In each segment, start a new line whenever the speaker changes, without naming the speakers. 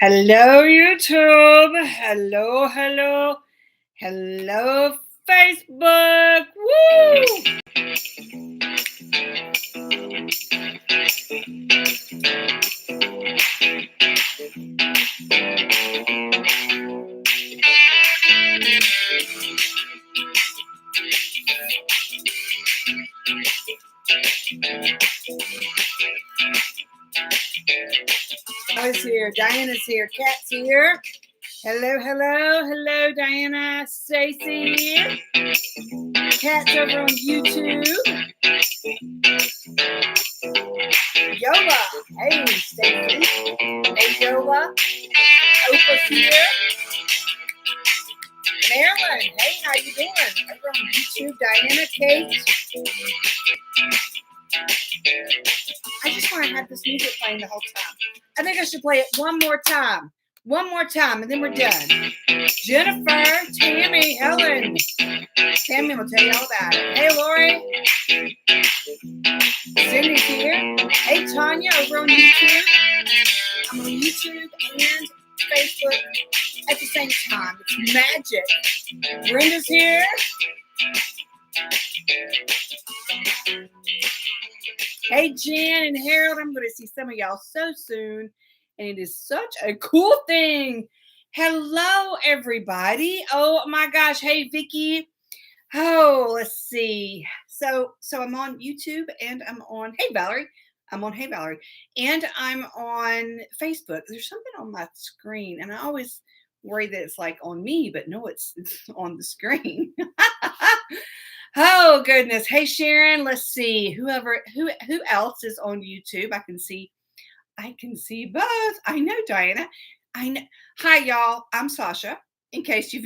Hello, YouTube. Hello, hello, hello, Facebook. Woo! Ali's here. Diana's here. Kat's here. Hello, hello, hello, Diana. Stacy. Kat's over on YouTube. Yola. Hey, Stacy. Hey, Yola. Opa's here. Marilyn. Hey, how you doing? Over on YouTube. Diana, Kate. I just want to have this music playing the whole time. I think I should play it one more time. One more time, and then we're done. Jennifer, Tammy, Helen. Tammy will tell you all about it. Hey, Lori. Cindy's here. Hey, Tanya, over on YouTube. I'm on YouTube and Facebook at the same time. It's magic. Brenda's here. Hey, Jen and Harold, I'm going to see some of y'all so soon, and it is such a cool thing. Hello, everybody. Oh, my gosh. Hey, Vicky. Oh, let's see. So I'm on YouTube, and I'm on, hey, Valerie. I'm on, hey, Valerie. And I'm on Facebook. There's something on my screen, and I always worry that it's like on me, but no, it's on the screen. Oh goodness. Hey Sharon, let's see. Who else is on YouTube? I can see both. I know Diana. I know. Hi y'all. I'm Sasha. In case you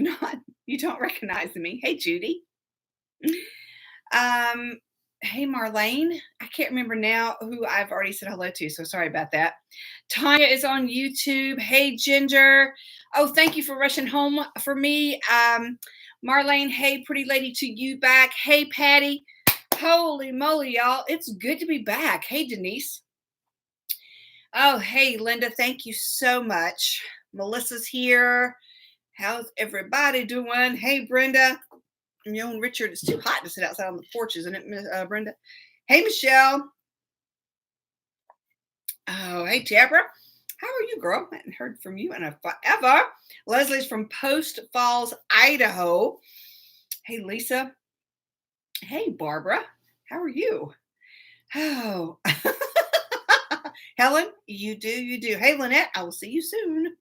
don't recognize me. Hey Judy. Hey Marlene. I can't remember now who I've already said hello to, so sorry about that. Tanya is on YouTube. Hey Ginger. Oh, thank you for rushing home for me. Marlene, hey, pretty lady, to you back. Hey, Patty. Holy moly, y'all. It's good to be back. Hey, Denise. Oh, hey, Linda. Thank you so much. Melissa's here. How's everybody doing? Hey, Brenda. Your own Richard. It's too hot to sit outside on the porch, isn't it, Brenda? Hey, Michelle. Oh, hey, Deborah. How are you, girl? I haven't heard from you in forever. Leslie's from Post Falls, Idaho. Hey, Lisa. Hey, Barbara. How are you? Oh, Helen, you do. Hey, Lynette, I will see you soon.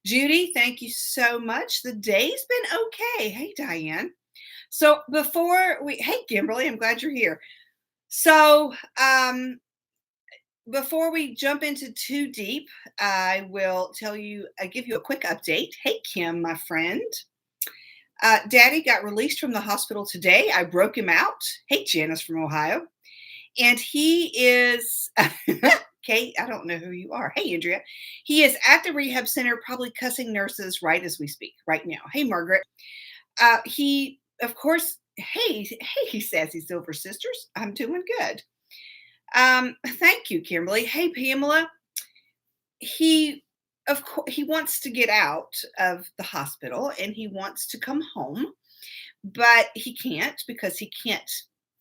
Judy, thank you so much. The day's been okay. Hey, Diane. So hey, Kimberly, I'm glad you're here. So, before we jump into too deep, I will give you a quick update. Hey, Kim, my friend. Daddy got released from the hospital today. I broke him out. Hey, Janice from Ohio. And he is, Kate, I don't know who you are. Hey, Andrea. He is at the rehab center, probably cussing nurses right as we speak right now. Hey, Margaret. He, of course, hey, he says he's Silver Sisters. I'm doing good. Thank you, Kimberly. Hey, Pamela. He wants to get out of the hospital and he wants to come home, but he can't because he can't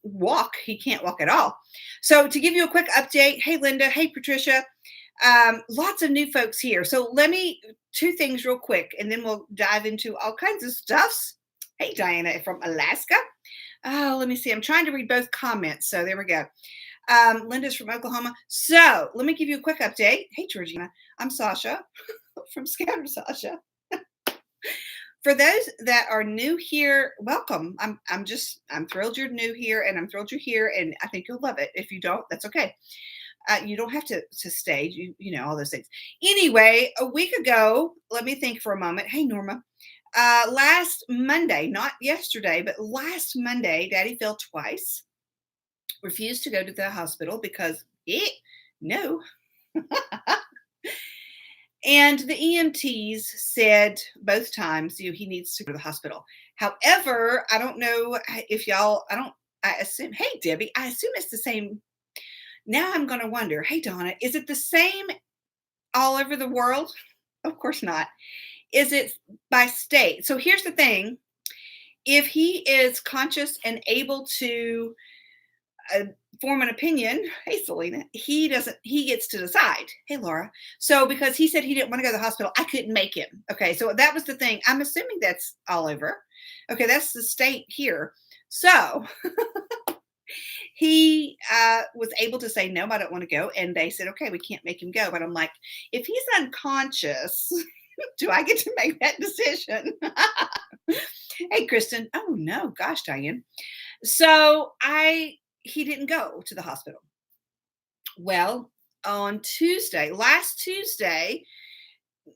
walk. He can't walk at all. So to give you a quick update, hey, Linda. Hey, Patricia. Lots of new folks here. So two things real quick, and then we'll dive into all kinds of stuffs. Hey, Diana from Alaska. Oh, let me see. I'm trying to read both comments. So there we go. Linda's from Oklahoma. So let me give you a quick update. Hey, Georgina. I'm Sasha from Scatter Sasha. For those that are new here, welcome. I'm thrilled you're new here, and I'm thrilled you're here, and I think you'll love it. If you don't, that's okay. You don't have to stay. You know all those things. Anyway, a week ago, let me think for a moment. Hey, Norma. Last Monday, not yesterday, but last Monday, Daddy fell twice. Refused to go to the hospital because no. And the EMTs said both times he needs to go to the hospital. However, I don't know if I assume, hey, Debbie, I assume it's the same. Now I'm going to wonder, hey, Donna, is it the same all over the world? Of course not. Is it by state? So here's the thing. If he is conscious and able to uh, form an opinion, hey Selena, he gets to decide. Hey Laura. So because he said he didn't want to go to the hospital, I couldn't make him. Okay, so that was the thing. I'm assuming that's all over. Okay, that's the state here. So he was able to say no, I don't want to go, and they said okay, we can't make him go. But I'm like, if he's unconscious, do I get to make that decision? Hey Kristen. Oh no, gosh, Diane. So I he didn't go to the hospital. Well, on Tuesday, last Tuesday,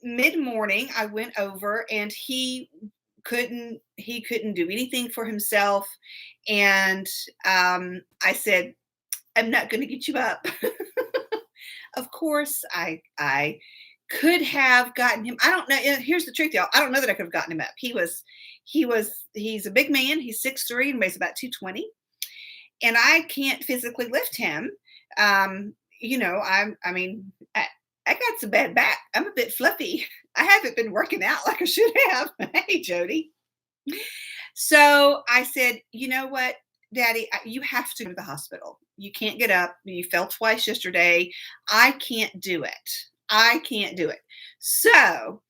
mid-morning, I went over and he couldn't do anything for himself. And I said, I'm not going to get you up. Of course, I could have gotten him. I don't know. Here's the truth, y'all. I don't know that I could have gotten him up. He's a big man. He's 6'3" and weighs about 220. And I can't physically lift him. I mean, I got some bad back. I'm a bit fluffy. I haven't been working out like I should have. Hey, Jody. So I said, you know what, Daddy, you have to go to the hospital. You can't get up. You fell twice yesterday. I can't do it. I can't do it. So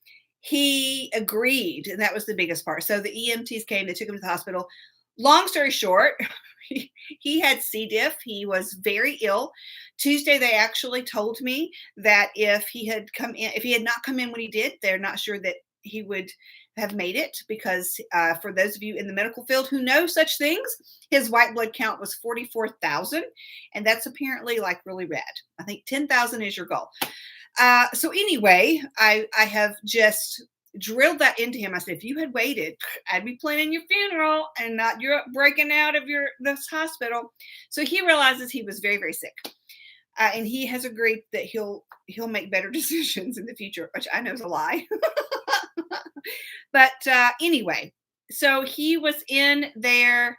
he agreed, and that was the biggest part. So the EMTs came, they took him to the hospital. Long story short, he had C. diff. He was very ill. Tuesday, they actually told me that if he had not come in when he did, they're not sure that he would have made it because for those of you in the medical field who know such things, his white blood count was 44,000. And that's apparently like really red. I think 10,000 is your goal. So anyway, I have just drilled that into him. I said, if you had waited, I'd be planning your funeral and not your breaking out of this hospital. So he realizes he was very, very sick. And he has agreed that he'll make better decisions in the future, which I know is a lie. But anyway, so he was in there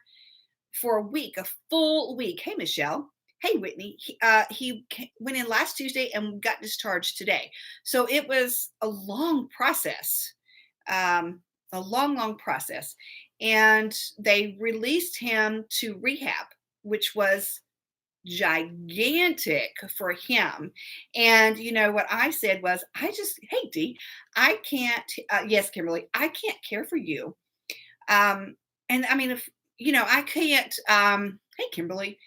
for a week, a full week. Hey, Michelle. Hey, Whitney. He went in last Tuesday and got discharged today. So it was a long process, a long, long process. And they released him to rehab, which was gigantic for him. And you know what I said was, hey Dee, I can't, yes, Kimberly, I can't care for you. And I mean, if I can't, hey Kimberly,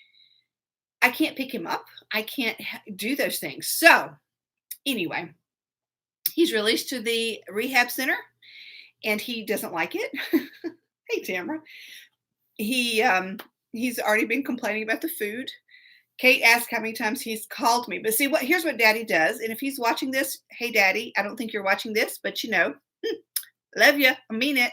I can't pick him up. I can't do those things. So anyway, he's released to the rehab center and he doesn't like it. Hey Tamara, he's already been complaining about the food. Kate asked how many times he's called me. But see, here's what Daddy does. And if he's watching this, hey, Daddy, I don't think you're watching this, but love you. I mean it.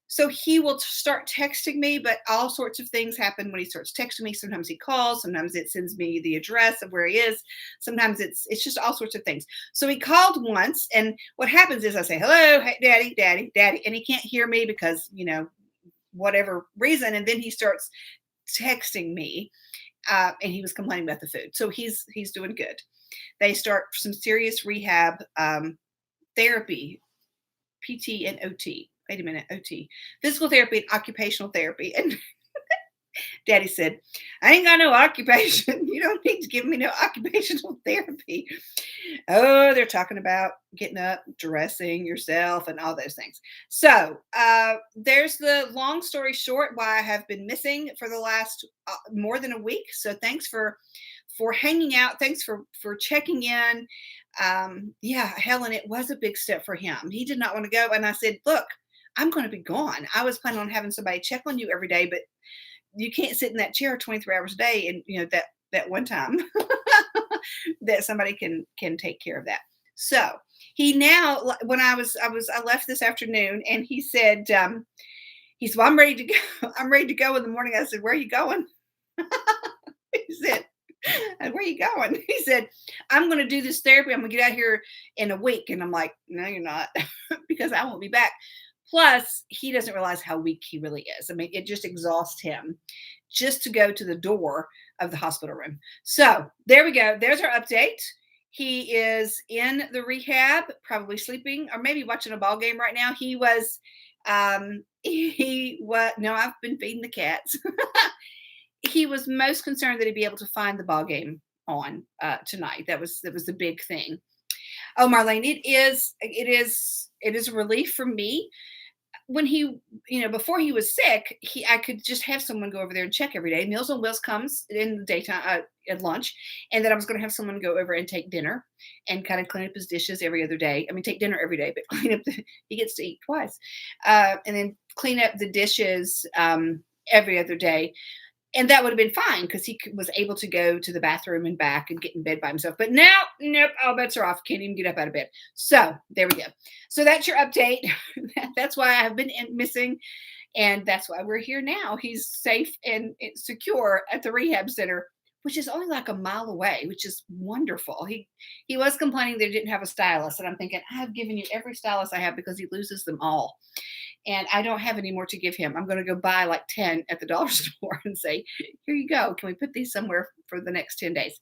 So he will start texting me, but all sorts of things happen when he starts texting me. Sometimes he calls. Sometimes it sends me the address of where he is. Sometimes it's just all sorts of things. So he called once. And what happens is I say, hello, hey, Daddy, Daddy, Daddy. And he can't hear me because, whatever reason. And then he starts texting me. And he was complaining about the food. So he's doing good. They start some serious rehab therapy, PT and OT. Wait a minute, OT. Physical therapy and occupational therapy. And Daddy said, I ain't got no occupation. You don't need to give me no occupational therapy. Oh, they're talking about getting up, dressing yourself, and all those things. So there's the long story short why I have been missing for the last more than a week. So thanks for hanging out. Thanks for checking in. Yeah, Helen, it was a big step for him. He did not want to go. And I said, look, I'm going to be gone. I was planning on having somebody check on you every day, but you can't sit in that chair 23 hours a day. And that one time that somebody can take care of that. So he now, when I left this afternoon and he said, well, I'm ready to go. I'm ready to go in the morning. I said, where are you going? He said, and where are you going? He said, I'm going to do this therapy. I'm going to get out here in a week. And I'm like, no, you're not, because I won't be back. Plus, he doesn't realize how weak he really is. I mean, it just exhausts him just to go to the door of the hospital room. So there we go. There's our update. He is in the rehab, probably sleeping or maybe watching a ball game right now. He was no, I've been feeding the cats. He was most concerned that he'd be able to find the ball game on tonight. That was the big thing. Oh, Marlene, it is a relief for me when before he was sick, I could just have someone go over there and check every day. Meals on Wheels comes in the daytime at lunch, and then I was going to have someone go over and take dinner and kind of clean up his dishes every other day. I mean, take dinner every day, but clean up. He gets to eat twice, and then clean up the dishes every other day. And that would have been fine because was able to go to the bathroom and back and get in bed by himself. But now, nope, all bets are off. Can't even get up out of bed. So there we go. So that's your update. That's why I've been missing. And that's why we're here now. He's safe and secure at the rehab center, which is only like a mile away, which is wonderful. He was complaining they didn't have a stylist. And I'm thinking, I've given you every stylist I have because he loses them all. And I don't have any more to give him. I'm going to go buy like 10 at the dollar store and say, here you go. Can we put these somewhere for the next 10 days?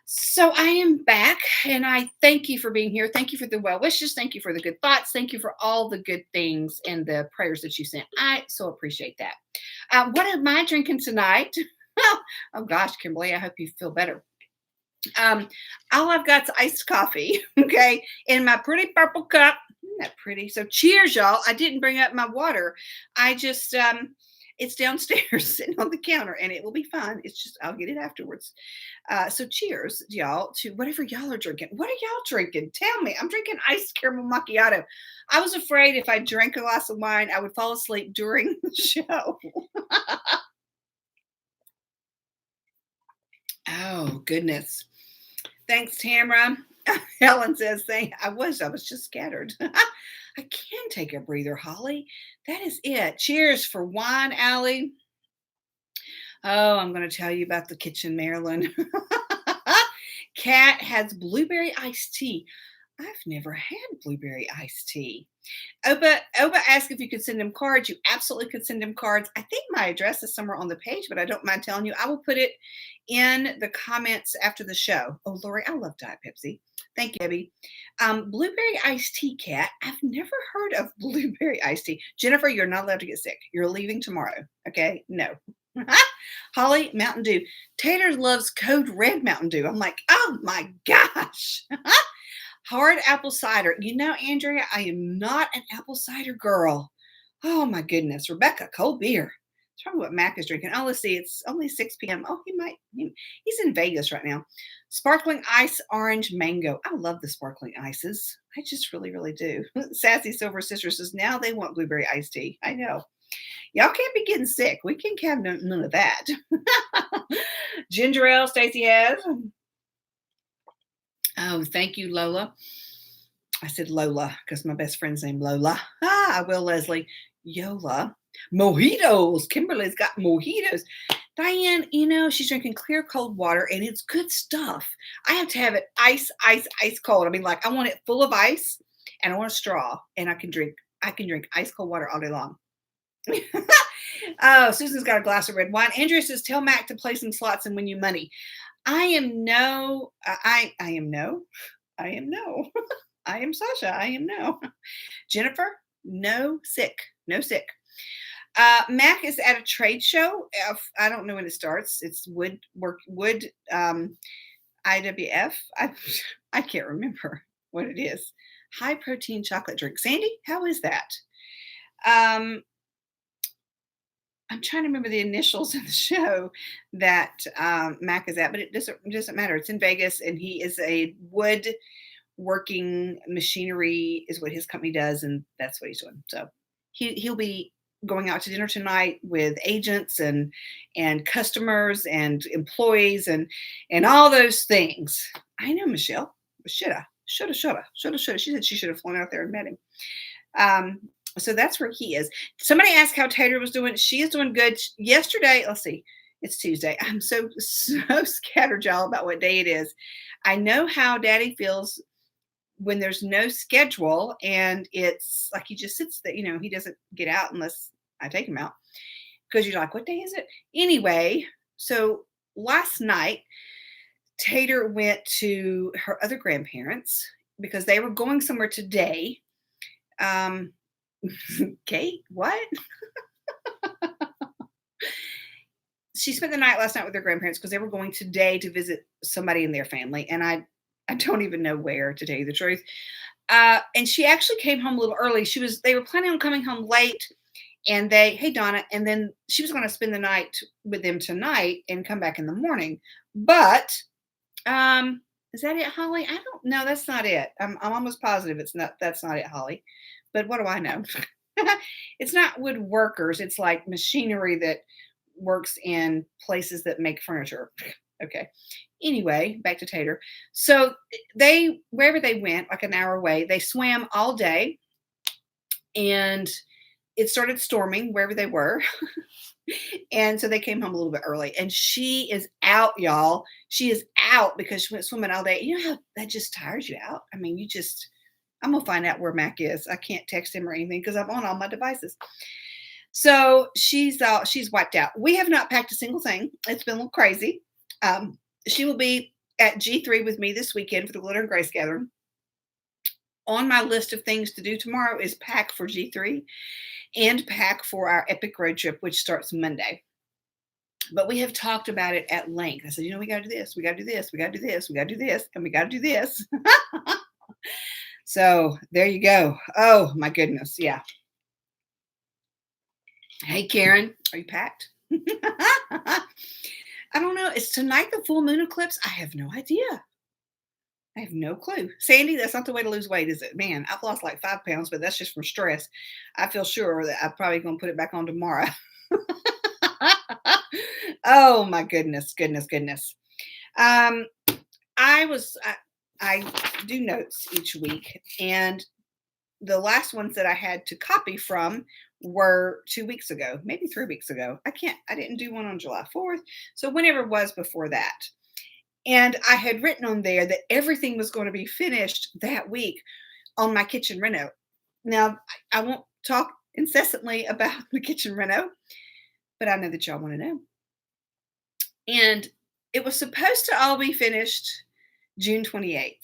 So I am back, and I thank you for being here. Thank you for the well wishes. Thank you for the good thoughts. Thank you for all the good things and the prayers that you sent. I so appreciate that. What am I drinking tonight? Oh gosh, Kimberly, I hope you feel better. All I've got is iced coffee, okay, in my pretty purple cup. Isn't that pretty? So cheers, y'all. I didn't bring up my water. I just it's downstairs sitting on the counter, and it will be fine. It's just I'll get it afterwards. So cheers, y'all, to whatever y'all are drinking. What are y'all drinking? Tell me. I'm drinking iced caramel macchiato. I was afraid if I drank a glass of wine, I would fall asleep during the show. Oh goodness. Thanks, Tamara. Helen says, I was just scattered. I can take a breather, Holly. That is it. Cheers for wine, Allie. Oh, I'm going to tell you about the kitchen, Marilyn. Cat has blueberry iced tea. I've never had blueberry iced tea. Oba asked if you could send him cards. You absolutely could send him cards. I think my address is somewhere on the page, but I don't mind telling you. I will put it in the comments after the show. Oh, Lori, I love Diet Pepsi. Thank you, Debbie. Blueberry iced tea, Cat. I've never heard of blueberry iced tea. Jennifer, you're not allowed to get sick. You're leaving tomorrow. Okay? No. Holly, Mountain Dew. Tater loves Code Red Mountain Dew. I'm like, oh my gosh. Hard apple cider. Andrea, I am not an apple cider girl. Oh my goodness. Rebecca, cold beer. That's probably what Mac is drinking. Oh, let's see. It's only 6 p.m. Oh, he's in Vegas right now. Sparkling ice, orange, mango. I love the sparkling ices. I just really, really do. Sassy Silver Sister says now they want blueberry iced tea. I know. Y'all can't be getting sick. We can't have none of that. Ginger ale, Stacy has. Oh, thank you, Lola. I said Lola because my best friend's named Lola. I will, Leslie. Yola. Mojitos. Kimberly's got mojitos. Diane, she's drinking clear cold water, and it's good stuff. I have to have it ice cold. I mean, like I want it full of ice, and I want a straw, and I can drink ice cold water all day long. Oh, Susan's got a glass of red wine. Andrea says, tell Mac to play some slots and win you money. I am no. I am no. I am Sasha. I am no. Jennifer, no sick. Mac is at a trade show. I don't know when it starts. It's Wood IWF. I can't remember what it is. High protein chocolate drink. Sandy, how is that? I'm trying to remember the initials of the show that Mac is at, but it doesn't matter. It's in Vegas, and he is a woodworking machinery is what his company does, and that's what he's doing. So he'll be going out to dinner tonight with agents and customers and employees and all those things. I know, Michelle. Shoulda. She said she should have flown out there and met him. So that's where he is. Somebody asked how Tater was doing. She is doing good. Yesterday, let's see, it's Tuesday. I'm so scattered, y'all, about what day it is. I know how Daddy feels when there's no schedule and it's like he just sits there. He doesn't get out unless I take him out because you're like, what day is it? Anyway, so last night, Tater went to her other grandparents because they were going somewhere today. Um, Kate, what? She spent the night last night with her grandparents because they were going today to visit somebody in their family, and I don't even know where, to tell you the truth. And she actually came home a little early. They were planning on coming home late, and hey Donna, and then she was going to spend the night with them tonight and come back in the morning. But is that it, Holly? I don't know. That's not it. I'm almost positive it's not. That's not it, Holly. But what do I know? It's not woodworkers. It's like machinery that works in places that make furniture. Okay. Anyway, back to Tater. So wherever they went, like an hour away, they swam all day, and it started storming wherever they were. And so they came home a little bit early, and she is out, y'all. She is out because she went swimming all day. You know how that just tires you out? I mean, I'm going to find out where Mac is. I can't text him or anything because I'm on all my devices. So she's wiped out. We have not packed a single thing. It's been a little crazy. She will be at G3 with me this weekend for the Glitter and Grace Gathering. On my list of things to do tomorrow is pack for G3 and pack for our epic road trip, which starts Monday. But we have talked about it at length. I said, we got to do this, we got to do this, we got to do this, we got to do this, and we got to do this. So there you go. Oh my goodness. Yeah. Hey, Karen, are you packed? I don't know. Is tonight the full moon eclipse? I have no idea. I have no clue. Sandy, that's not the way to lose weight, is it? Man, I've lost like 5 pounds, but that's just from stress. I feel sure that I'm probably going to put it back on tomorrow. Oh my goodness. I do notes each week, and the last ones that I had to copy from were 2 weeks ago, maybe 3 weeks ago. I didn't do one on July 4th. So whenever it was before that. And I had written on there that everything was going to be finished that week on my kitchen reno. Now, I won't talk incessantly about the kitchen reno, but I know that y'all want to know. And it was supposed to all be finished June 28th,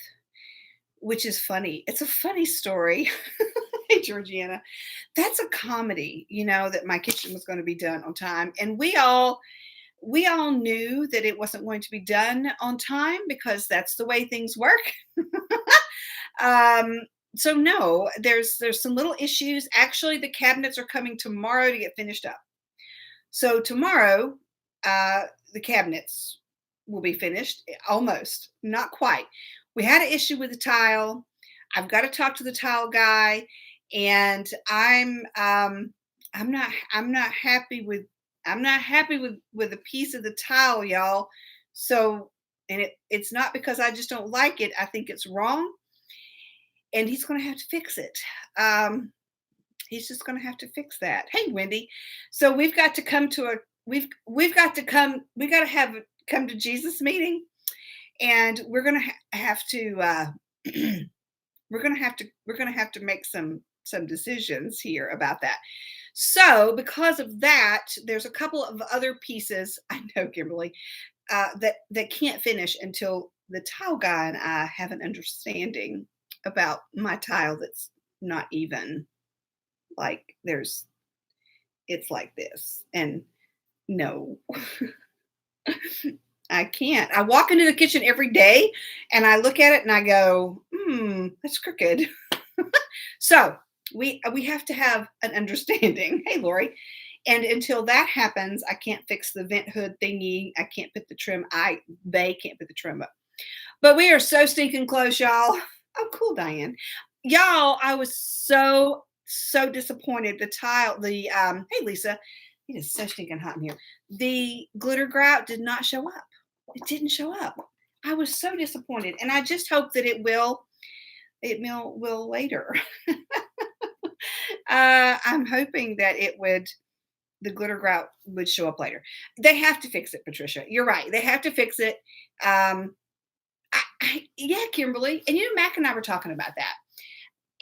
which is funny. It's a funny story. Hey, Georgiana, that's a comedy, that my kitchen was going to be done on time. And we all knew that it wasn't going to be done on time because that's the way things work. So no, there's some little issues. Actually, the cabinets are coming tomorrow to get finished up. So tomorrow, the cabinets will be finished, almost, not quite. We had an issue with the tile. I've got to talk to the tile guy, and I'm not happy with a piece of the tile, y'all. So, and it's not because I just don't like it. I think it's wrong, and he's going to have to fix it. He's just going to have to fix that. Hey, Wendy. So we've got to come to come to Jesus meeting, and we're going to have to we're going to have to make some decisions here about that. So because of that, there's a couple of other pieces, I know, Kimberly, that can't finish until the tile guy and I have an understanding about my tile that's not even like it's like this. And no, I can't. I walk into the kitchen every day and I look at it and I go, that's crooked. So we have to have an understanding. Hey, Lori. And until that happens, I can't fix the vent hood thingy. I can't put the trim. They can't put the trim up. But we are so stinking close, y'all. Oh, cool, Diane. Y'all, I was so disappointed. The tile, hey, Lisa, it is so stinking hot in here. The glitter grout did not show up. It didn't show up. I was so disappointed. And I just hope that it will later. I'm hoping that the glitter grout would show up later. They have to fix it, Patricia. You're right. They have to fix it. Yeah, Kimberly. And Mac and I were talking about that.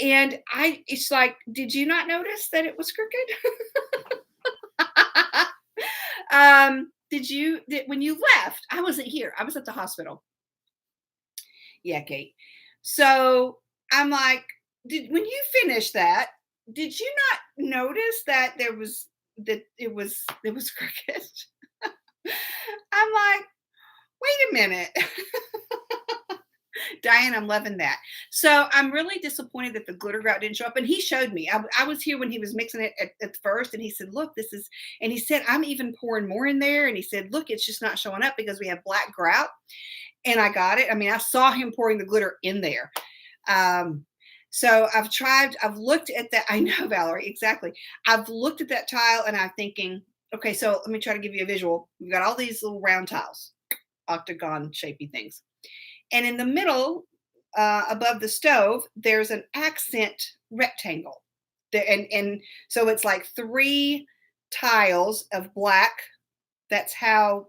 And it's like, did you not notice that it was crooked? When you left, I wasn't here. I was at the hospital. Yeah, Kate. So I'm like, did when you finish that, did you not notice that it was crooked? I'm like, wait a minute. Diane, I'm loving that. So I'm really disappointed that the glitter grout didn't show up. And he showed me. I was here when he was mixing it at first, and he said, "Look, this is." And he said, "I'm even pouring more in there." And he said, "Look, it's just not showing up because we have black grout." And I got it. I mean, I saw him pouring the glitter in there. Um, so I've looked at that. I know, Valerie, exactly. I've looked at that tile and I'm thinking, okay, so let me try to give you a visual. We've got all these little round tiles, octagon shapy things. And in the middle, above the stove, there's an accent rectangle. And so it's like three tiles of black. That's how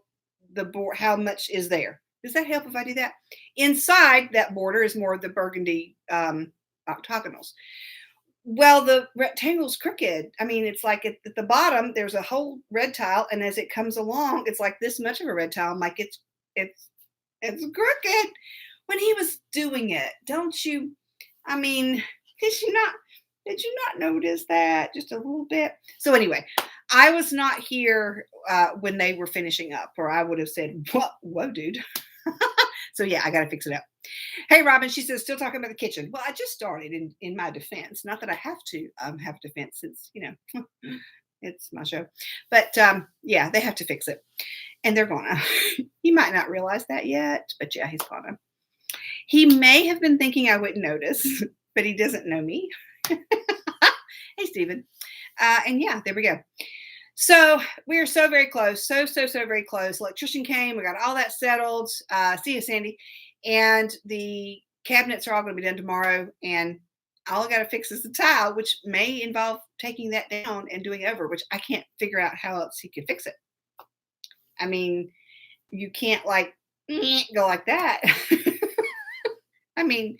the board, how much is there. Does that help if I do that? Inside that border is more of the burgundy octagonals. Well, the rectangle's crooked. I mean, it's like at the bottom, there's a whole red tile, and as it comes along, it's like this much of a red tile. I'm like, it's it's crooked. When he was doing it, don't you? I mean, did you not? Did you not notice that just a little bit? So anyway, I was not here when they were finishing up, or I would have said, "What? Whoa, dude." So yeah, I got to fix it up. Hey, Robin, she says, still talking about the kitchen. Well, I just started in my defense. Not that I have to have defense since, it's my show. But yeah, they have to fix it. And they're going to. He might not realize that yet, but yeah, he's going to. He may have been thinking I wouldn't notice, but he doesn't know me. Hey, Stephen. And yeah, there we go. So we are so very close, so very close. Electrician came, we got all that settled. See you, Sandy. And the cabinets are all going to be done tomorrow. And all I got to fix is the tile, which may involve taking that down and doing over, which I can't figure out how else he could fix it. I mean, you can't like go like that. I mean,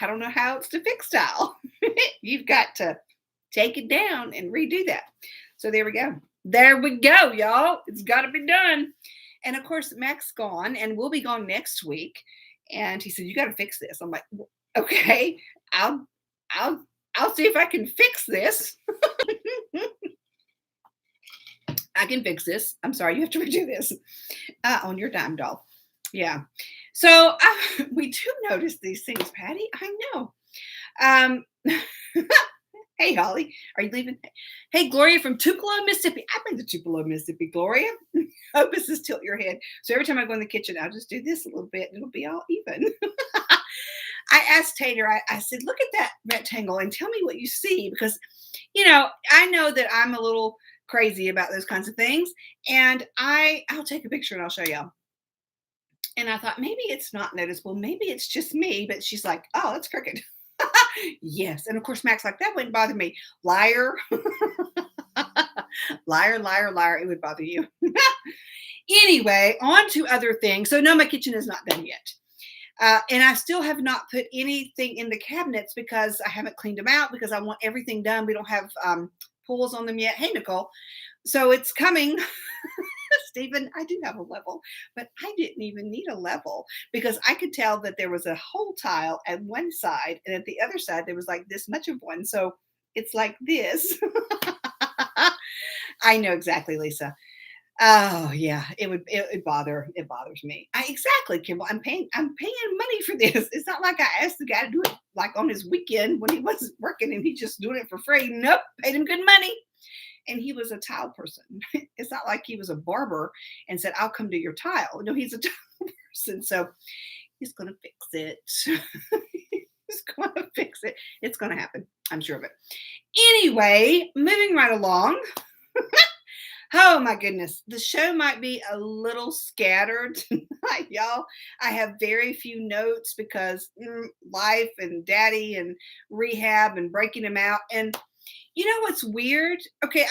I don't know how else to fix tile. You've got to take it down and redo that. So there we go. There we go, y'all. It's got to be done. And of course, Mac's gone and we'll be gone next week. And he said, "You got to fix this." I'm like, "Okay, I'll see if I can fix this." I can fix this. I'm sorry, you have to redo this on your dime, doll. Yeah. So we do notice these things, Patty. I know. Hey, Holly, are you leaving? Hey, Gloria from Tupelo, Mississippi. I've been to Tupelo, Mississippi, Gloria. Hope this is tilt your head. So every time I go in the kitchen, I'll just do this a little bit and it'll be all even. I asked Tater, I said, "Look at that rectangle and tell me what you see." Because, I know that I'm a little crazy about those kinds of things. And I'll take a picture and I'll show y'all. And I thought, maybe it's not noticeable. Maybe it's just me. But she's like, "Oh, it's crooked." Yes. And of course, Mac's like, "That wouldn't bother me." Liar. Liar, liar, liar. It would bother you. Anyway, on to other things. So no, my kitchen is not done yet. And I still have not put anything in the cabinets because I haven't cleaned them out because I want everything done. We don't have pulls on them yet. Hey, Nicole. So it's coming. Stephen, I do have a level, but I didn't even need a level because I could tell that there was a whole tile at one side and at the other side there was like this much of one. So it's like this. I know exactly, Lisa. Oh yeah, it bothers me. Exactly, Kimball. I'm paying money for this. It's not like I asked the guy to do it like on his weekend when he wasn't working and he's just doing it for free. Nope, paid him good money. And he was a tile person. It's not like he was a barber and said, "I'll come do your tile." No, he's a tile person. So he's going to fix it. He's going to fix it. It's going to happen. I'm sure of it. Anyway, moving right along. Oh my goodness. The show might be a little scattered tonight, y'all. I have very few notes because life and daddy and rehab and breaking him out. And you know what's weird? Okay,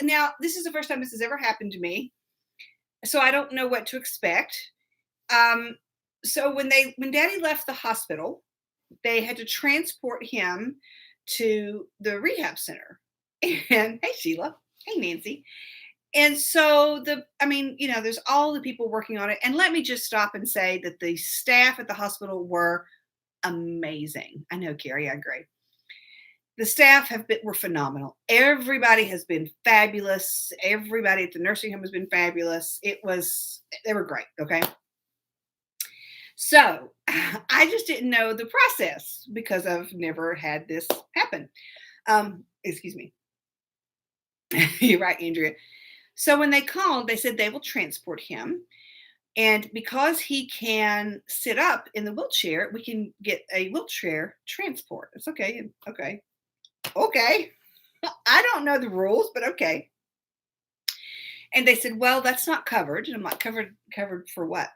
now this is the first time this has ever happened to me, so I don't know what to expect. So when Daddy left the hospital, they had to transport him to the rehab center. And hey, Sheila, hey, Nancy, And so there's all the people working on it. And let me just stop and say that the staff at the hospital were amazing. I know, Carrie, I agree. The staff were phenomenal. Everybody has been fabulous. Everybody at the nursing home has been fabulous. They were great. Okay. So I just didn't know the process because I've never had this happen. Excuse me. You're right, Andrea. So when they called, they said they will transport him. And because he can sit up in the wheelchair, we can get a wheelchair transport. It's okay. Okay. Okay. I don't know the rules, but okay. And they said, well, that's not covered. And I'm like, covered for what?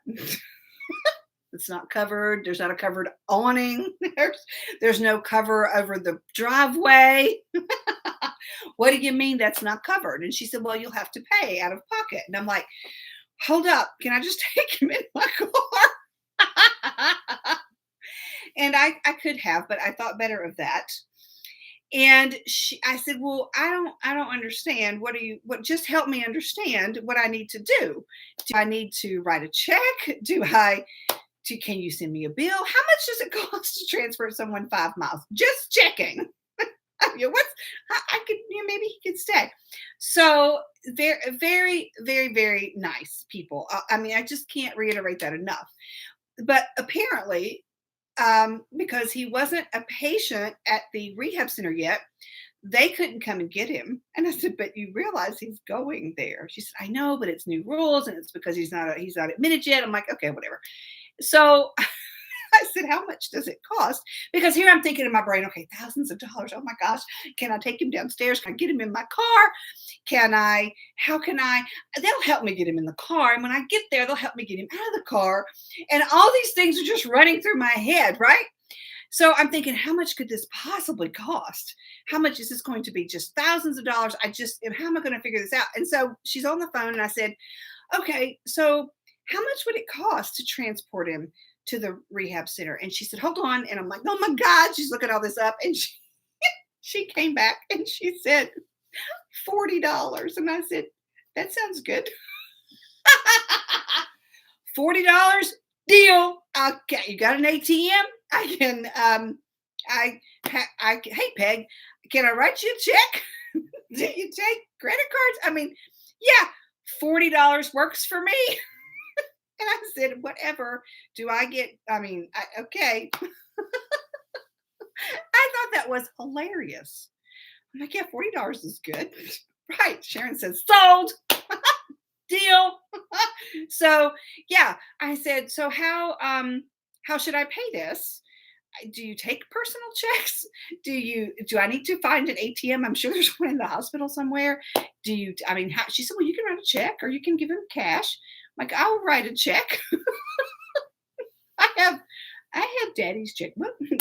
It's not covered. There's not a covered awning. There's no cover over the driveway. What do you mean that's not covered? And she said, well, you'll have to pay out of pocket. And I'm like, hold up. Can I just take him in my car? And I could have, but I thought better of that. And I said, well, I don't understand. Just help me understand what I need to do. Do I need to write a check? Can you send me a bill? How much does it cost to transfer someone 5 miles? Just checking. Maybe he could stay. So very, very, very, very nice people. I just can't reiterate that enough. But apparently, because he wasn't a patient at the rehab center yet, they couldn't come and get him. And I said, but you realize he's going there. She said, I know, but it's new rules, and it's because he's not admitted yet. I'm like, okay, whatever. So I said, how much does it cost? Because here I'm thinking in my brain, okay, thousands of dollars. Oh my gosh. Can I take him downstairs? Can I get him in my car? How can I? They'll help me get him in the car. And when I get there, they'll help me get him out of the car. And all these things are just running through my head, right? So I'm thinking, how much could this possibly cost? How much is this going to be? Just thousands of dollars. How am I going to figure this out? And so she's on the phone and I said, okay, so how much would it cost to transport him to the rehab center? And she said, hold on. And I'm like, oh my God, she's looking all this up. And she came back and she said, $40. And I said, that sounds good. $40 deal. Okay, you got an ATM? I can, hey Peg, can I write you a check? Do you take credit cards? Yeah, $40 works for me. And I said, whatever. Do I get, okay. I thought that was hilarious. I'm like, yeah, $40 is good. Right. Sharon says, sold. Deal. So yeah, I said, so how should I pay this? Do you take personal checks? Do I need to find an ATM? I'm sure there's one in the hospital somewhere. She said, well, you can write a check or you can give him cash. I'm like, I'll write a check. I have daddy's check.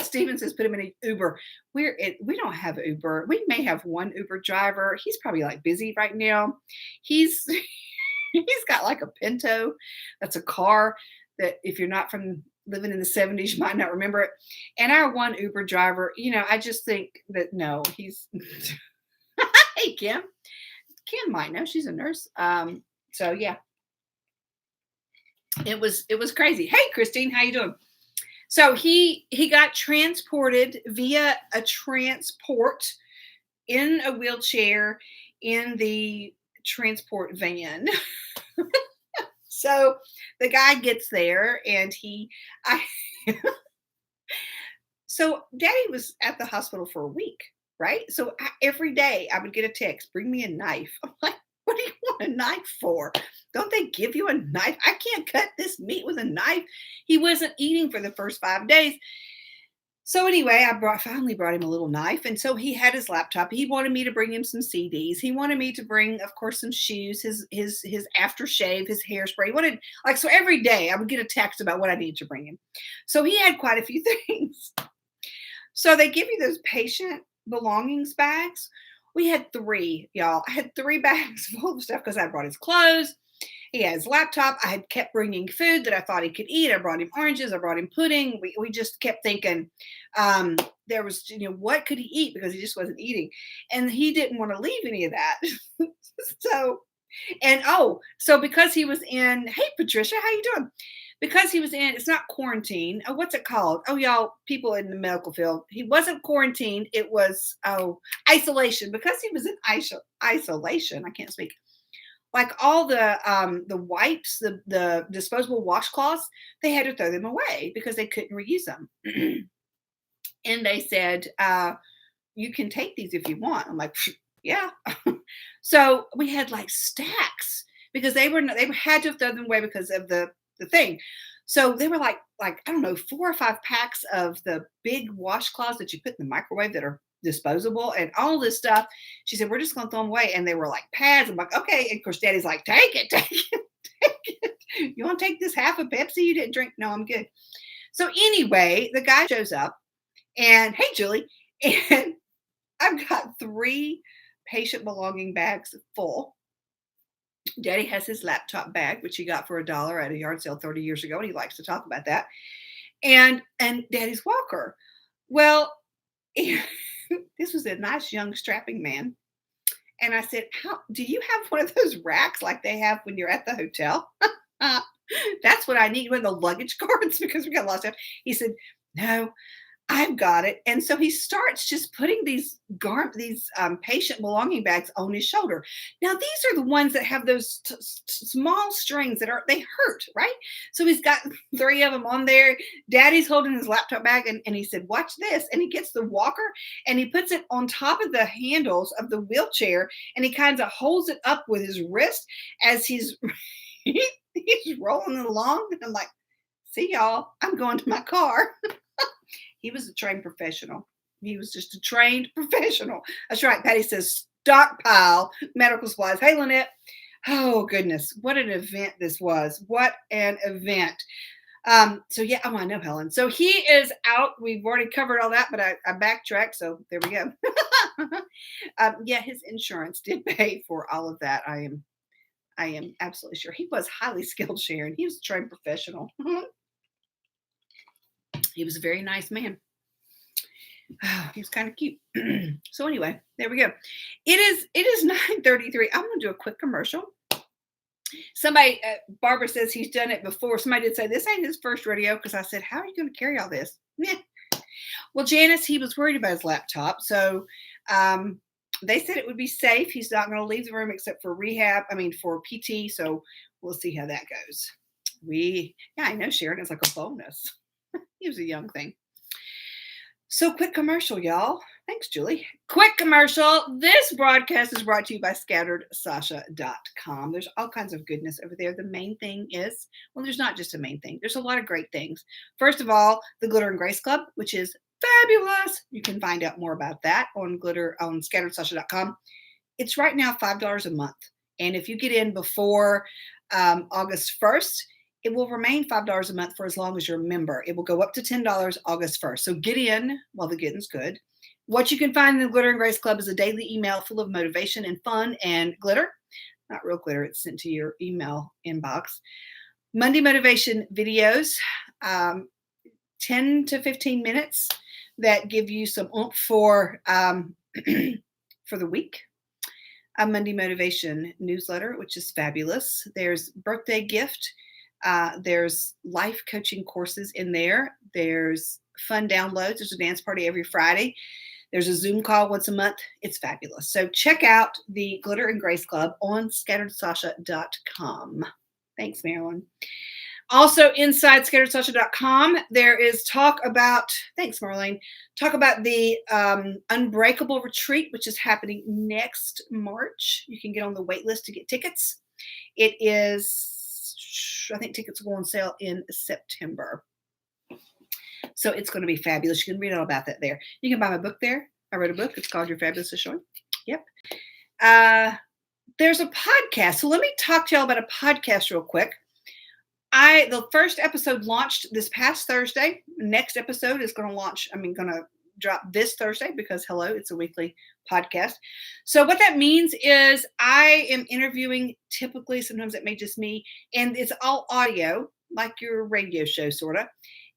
Steven says, put him in an Uber. We don't have Uber. We may have one Uber driver. He's probably like busy right now. He's got like a Pinto. That's a car that if you're not from living in the 70s, you might not remember it. And our one Uber driver, I just think that no, he's hey Kim. Kim might know, she's a nurse. So yeah. It was crazy. Hey Christine, how you doing? So he got transported via a transport in a wheelchair in the transport van. So the guy gets there and so daddy was at the hospital for a week, right? So every day I would get a text, bring me a knife. I'm like, what do you want a knife for? Don't they give you a knife? I can't cut this meat with a knife. He wasn't eating for the first 5 days. So anyway, I finally brought him a little knife. And so he had his laptop. He wanted me to bring him some CDs. He wanted me to bring, of course, some shoes, his aftershave, his hairspray. He wanted, so every day I would get a text about what I needed to bring him. So he had quite a few things. So they give you those patient belongings bags. We had 3, y'all. I had 3 bags full of stuff because I brought his clothes. He had his laptop. I had kept bringing food that I thought he could eat. I brought him oranges. I brought him pudding. We just kept thinking there was, what could he eat because he just wasn't eating. And he didn't want to leave any of that. So And so because he was in, hey Patricia, how you doing? Because he was in, it's not quarantine. Oh, what's it called? Oh, y'all, people in the medical field. He wasn't quarantined. It was isolation. Because he was in isolation. I can't speak. Like all the wipes, the disposable washcloths, they had to throw them away because they couldn't reuse them. And they said, you can take these if you want. I'm like, yeah. So we had like stacks because they had to throw them away because of the thing. So they were like I don't know, 4 or 5 packs of the big washcloths that you put in the microwave that are disposable and all this stuff. She said, we're just gonna throw them away. And they were like pads. I'm like, okay. And of course, Daddy's like, take it, take it, take it. You want to take this half a Pepsi you didn't drink? No, I'm good. So anyway, the guy shows up and hey, Julie, and I've got 3 patient belonging bags full. Daddy has his laptop bag, which he got for $1 at a yard sale 30 years ago, and he likes to talk about that. And Daddy's walker. Well, this was a nice young strapping man. And I said, "How do you have one of those racks like they have when you're at the hotel?" That's what I need, one of the luggage carts because we got a lot of stuff. He said, "No, I've got it." And so he starts just putting these patient belonging bags on his shoulder. Now these are the ones that have those small strings that they hurt, right? So he's got 3 of them on there. Daddy's holding his laptop bag, and he said, "Watch this." And he gets the walker and he puts it on top of the handles of the wheelchair, and he kind of holds it up with his wrist as he's he's rolling along. And I'm like, "See y'all, I'm going to my car." He was a trained professional. He was just a trained professional. That's right. Patty says stockpile medical supplies. Hey, Lynette. Oh, goodness. What an event this was. What an event. So, yeah. Oh, I know, Helen. So he is out. We've already covered all that, but I backtracked. So there we go. Yeah, his insurance did pay for all of that. I am absolutely sure. He was highly skilled, Sharon. He was a trained professional. He was a very nice man. He was kind of cute. So anyway, there we go. It is 9:33. I'm going to do a quick commercial. Somebody, Barbara says he's done it before. Somebody did say this ain't his first rodeo because I said, how are you going to carry all this? Yeah. Well, Janice, he was worried about his laptop. So they said it would be safe. He's not going to leave the room except for for PT. So we'll see how that goes. I know, Sharon, it's like a bonus. He was a young thing. So quick commercial, y'all. Thanks, Julie. Quick commercial. This broadcast is brought to you by scatteredsasha.com. There's all kinds of goodness over there. The main thing is, well, there's not just a main thing. There's a lot of great things. First of all, the Glitter and Grace Club, which is fabulous. You can find out more about that on scatteredsasha.com. It's right now $5 a month. And if you get in before August 1st, it will remain $5 a month for as long as you're a member. It will go up to $10 August 1st. So get in while the getting's good. What you can find in the Glitter and Grace Club is a daily email full of motivation and fun and glitter. Not real glitter. It's sent to your email inbox. Monday motivation videos, 10 to 15 minutes that give you some oomph for the week. A Monday motivation newsletter, which is fabulous. There's birthday gift. There's life coaching courses in there. There's fun downloads. There's a dance party every Friday. There's a Zoom call once a month. It's fabulous. So check out the Glitter and Grace Club on scatteredsasha.com. Thanks, Marilyn. Also inside scatteredsasha.com, there is thanks, Marlene, talk about the Unbreakable Retreat, which is happening next March. You can get on the wait list to get tickets. It is, I think tickets will go on sale in September. So it's going to be fabulous. You can read all about that there. You can buy my book there. I wrote a book. It's called Your Fabulous Showing. Yep. There's a podcast. So let me talk to y'all about a podcast real quick. The first episode launched this past Thursday. Next episode is going to drop this Thursday because it's a weekly podcast. So what that means is I am interviewing, typically, sometimes it may just me, and it's all audio, like your radio show, sort of.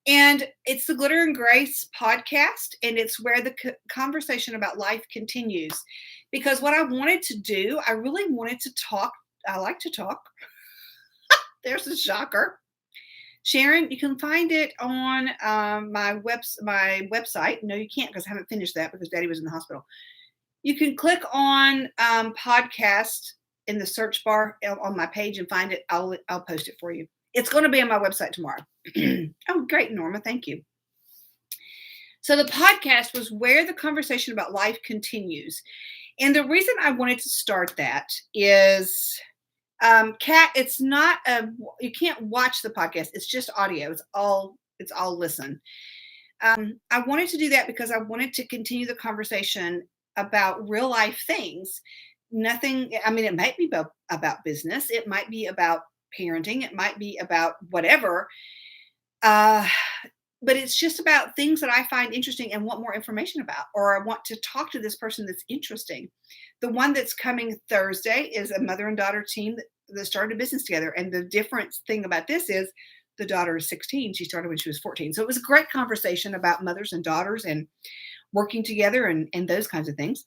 And it's the Glitter and Grace podcast, and it's where the conversation about life continues. Because what I wanted to do, I really wanted to talk I like to talk. There's a shocker. Sharon, you can find it on my website. No, you can't because I haven't finished that because Daddy was in the hospital. You can click on podcast in the search bar on my page and find it. I'll post it for you. It's going to be on my website tomorrow. Oh, great, Norma. Thank you. So the podcast was where the conversation about life continues. And the reason I wanted to start that is, Kat, it's not you can't watch the podcast. It's just audio. It's all listen. I wanted to do that because I wanted to continue the conversation about real life things. Nothing, I mean, it might be about business. It might be about parenting. It might be about whatever. But it's just about things that I find interesting and want more information about, or I want to talk to this person that's interesting. The one that's coming Thursday is a mother and daughter team that started a business together. And the different thing about this is the daughter is 16. She started when she was 14. So it was a great conversation about mothers and daughters and working together and those kinds of things.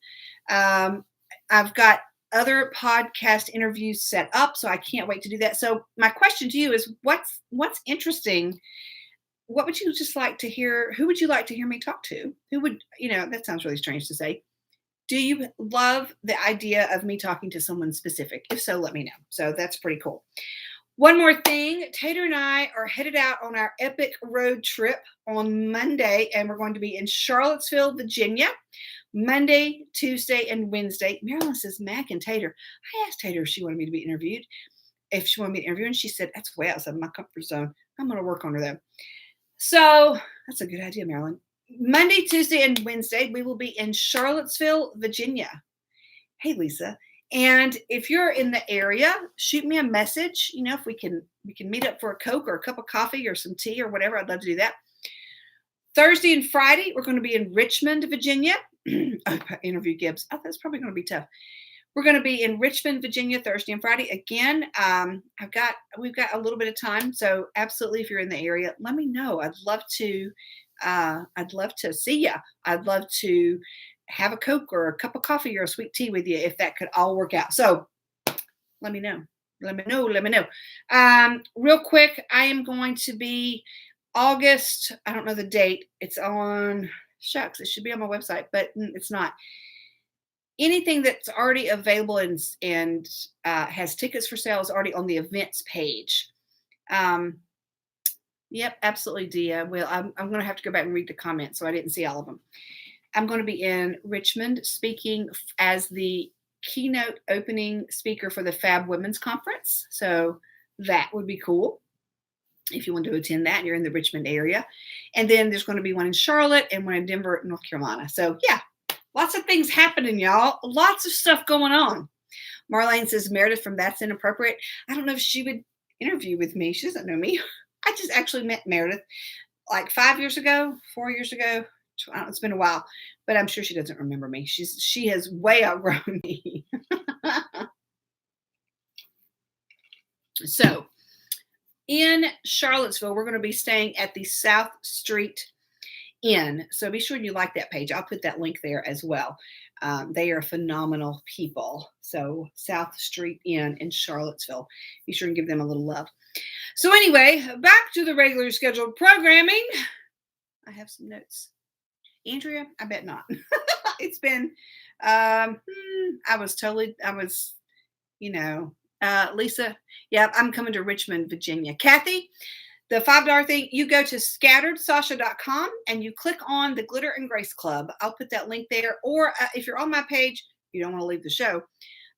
I've got other podcast interviews set up, so I can't wait to do that. So my question to you is, what's interesting? What would you just like to hear? Who would you like to hear me talk to? Who would, that sounds really strange to say. Do you love the idea of me talking to someone specific? If so, let me know. So that's pretty cool. One more thing, Tater and I are headed out on our epic road trip on Monday, and we're going to be in Charlottesville, Virginia, Monday, Tuesday, and Wednesday. Marilyn says, Mac and Tater. I asked Tater if she wanted me to be interviewed, and she said, that's way outside my comfort zone. I'm going to work on her, though. So that's a good idea, Marilyn. Monday, Tuesday, and Wednesday, we will be in Charlottesville, Virginia. Hey, Lisa. And if you're in the area, shoot me a message. If we can meet up for a Coke or a cup of coffee or some tea or whatever. I'd love to do that. Thursday and Friday, we're going to be in Richmond, Virginia. Interview Gibbs. Oh, that's probably going to be tough. We're going to be in Richmond, Virginia, Thursday and Friday. Again, we've got a little bit of time. So absolutely, if you're in the area, let me know. I'd love to see you. I'd love to have a Coke or a cup of coffee or a sweet tea with you if that could all work out. So let me know. Let me know. Real quick, I am going to be August. I don't know the date. It's on, shucks, it should be on my website, but it's not. Anything that's already available and has tickets for sale is already on the events page. Yep, absolutely, Dia. Well, I'm going to have to go back and read the comments, so I didn't see all of them. I'm going to be in Richmond speaking as the keynote opening speaker for the Fab Women's Conference. So that would be cool if you want to attend that and you're in the Richmond area. And then there's going to be one in Charlotte and one in Denver, North Carolina. So yeah. Lots of things happening, y'all. Lots of stuff going on. Marlene says, Meredith from That's Inappropriate. I don't know if she would interview with me. She doesn't know me. I just actually met Meredith like 5 years ago, 4 years ago. It's been a while, but I'm sure she doesn't remember me. She has way outgrown me. So in Charlottesville, we're going to be staying at the South Street Inn. So be sure you like that page. I'll put that link there as well. They are phenomenal people. So South Street Inn in Charlottesville. Be sure and give them a little love. So anyway, back to the regular scheduled programming. I have some notes. Andrea, I bet not. It's been, Lisa, yeah, I'm coming to Richmond, Virginia. Kathy, the $5 thing, you go to scatteredsasha.com and you click on the Glitter and Grace Club. I'll put that link there. Or if you're on my page, you don't want to leave the show.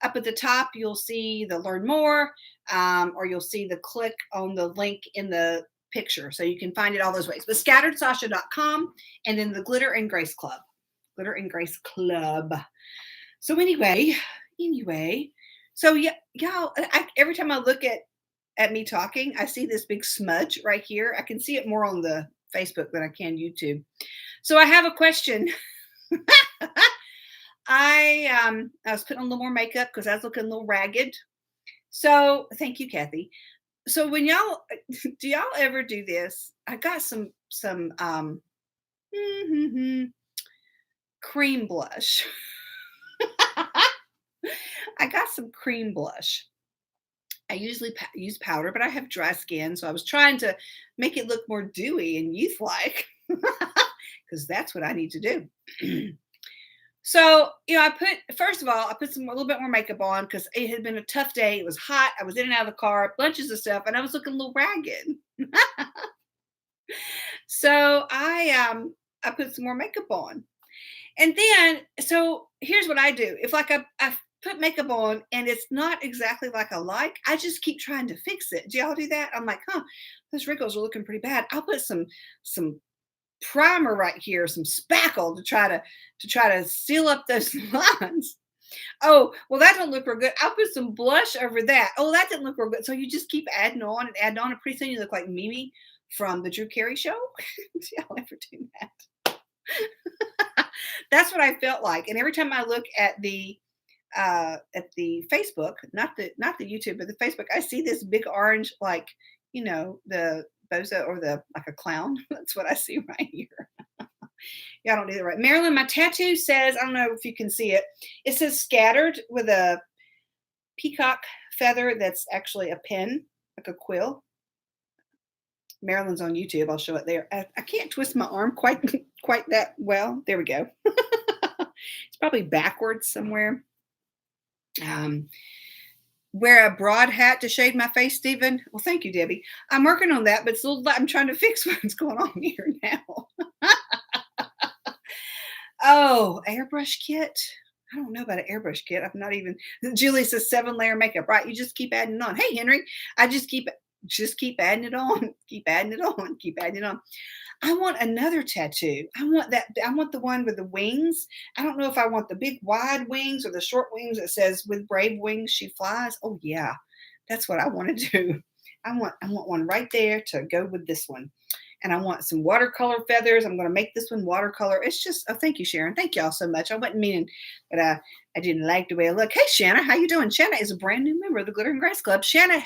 Up at the top, you'll see the Learn More, or you'll see the click on the link in the picture. So you can find it all those ways. But scatteredsasha.com and then the Glitter and Grace Club. Glitter and Grace Club. So anyway. So yeah, y'all, every time I look at me talking, I see this big smudge right here. I can see it more on the Facebook than I can YouTube. So I have a question. I was putting on a little more makeup because I was looking a little ragged. So thank you, Kathy. So do y'all ever do this? I got some cream blush. I got some cream blush. I usually use powder, but I have dry skin, so I was trying to make it look more dewy and youth-like because that's what I need to do. So, I put first of all, I put a little bit more makeup on because it had been a tough day. It was hot. I was in and out of the car, bunches of stuff, and I was looking a little ragged. So I put some more makeup on. And then so here's what I do. If like I put makeup on and it's not exactly like I like, I just keep trying to fix it. Do y'all do that? I'm like, huh, those wrinkles are looking pretty bad. I'll put some primer right here, some spackle to try to seal up those lines. Oh, well, that don't look real good. I'll put some blush over that. Oh, that didn't look real good. So you just keep adding on and adding on, and pretty soon you look like Mimi from the Drew Carey show. Do y'all ever do that? That's what I felt like. And every time I look at the Facebook, not the YouTube, but the Facebook, I see this big orange, like, the bozo or the like a clown. That's what I see right here. Y'all don't do that right. Marilyn, my tattoo says, I don't know if you can see it. It says scattered with a peacock feather that's actually a pen, like a quill. Marilyn's on YouTube. I'll show it there. I can't twist my arm quite quite that well. There we go. It's probably backwards somewhere. Um, wear a broad hat to shade my face, Stephen. Well, thank you, Debbie. I'm working on that, but still, I'm trying to fix what's going on here now. Oh, airbrush kit. I don't know about an airbrush kit. I'm not even. Julie says 7-layer makeup, right? You just keep adding on. Hey, Henry, I just keep adding it on, keep adding it on, keep adding it on. I want another tattoo. I want that. I want the one with the wings. I don't know if I want the big wide wings or the short wings that says "With brave wings she flies." Oh yeah, that's what I want to do. I want one right there to go with this one. And I want some watercolor feathers. I'm going to make this one watercolor. It's just, oh, thank you, Sharon. Thank y'all so much. I wasn't meaning that I didn't like the way I look. Hey, Shanna, how you doing? Shanna is a brand new member of the Glitter and Grace Club. Shanna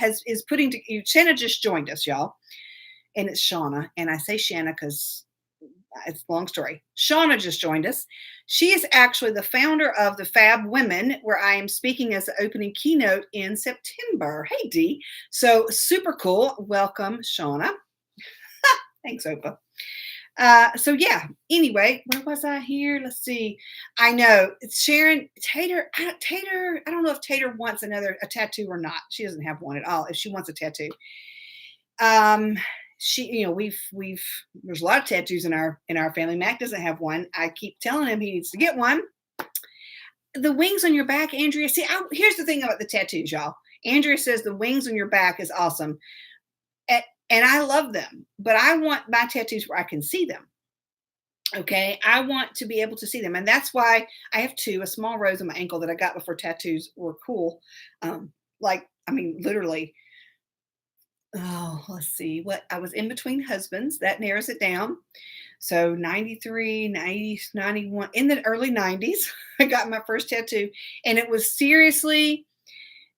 Shanna just joined us, y'all. And it's Shauna. And I say Shanna because it's a long story. Shauna just joined us. She is actually the founder of the Fab Women, where I am speaking as the opening keynote in September. Hey, Dee. So super cool. Welcome, Shauna. Thanks, Opa. So yeah, anyway, where was I here? Let's see. I know it's Sharon Tater. I don't know if Tater wants a tattoo or not. She doesn't have one at all. If she wants a tattoo, we've there's a lot of tattoos in our family. Mac doesn't have one. I keep telling him he needs to get one. The wings on your back, Andrea. See, here's the thing about the tattoos, y'all. Andrea says the wings on your back is awesome. And I love them, but I want my tattoos where I can see them. Okay. I want to be able to see them. And that's why I have two, a small rose on my ankle that I got before tattoos were cool. Literally, oh, let's see what I was in between husbands. That narrows it down. So 93, 90, 91, in the early 90s, I got my first tattoo. And it was seriously,